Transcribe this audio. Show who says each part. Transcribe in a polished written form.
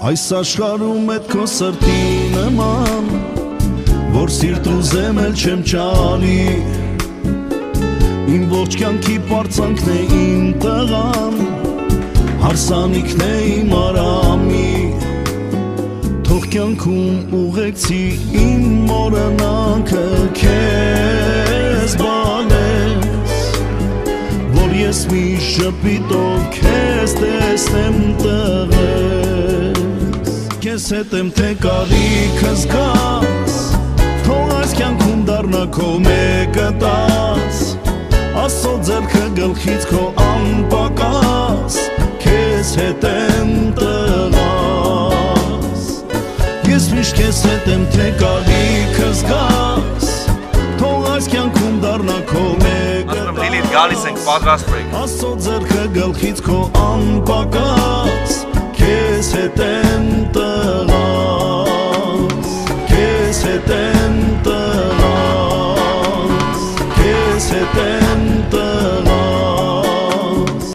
Speaker 1: Այս աշխարհում էդ քո սրտի նման որ սիրտ ուզեմ էլ չեմ ճալի Իմ ողջ կյանքի պարծանքն է իմ տղան Հարսանիքն է իմ արամի Թող կյանքում ուղեկցի իմ մորանակը քեզ բալես Որ ես մի շպիտով քեզ տեսնեմ տղես Քեզ հետ եմ թե կարիքս գաս Թող այս կյանքում դառնա քո մեկը տաս Աստծո ձեռքը գլխից քո անպակաս Քեզ հետ եմ տղաս Ես միշտ քեզ հետ եմ թե կարիքս գաս Թող այս կյանքում դառնա քո մեկը տաս
Speaker 2: Լիլիթ գալիս ենք պատրաստվեք
Speaker 1: Աստծո ձեռքը գլխից քո անպակաս Քեզ հետ եմ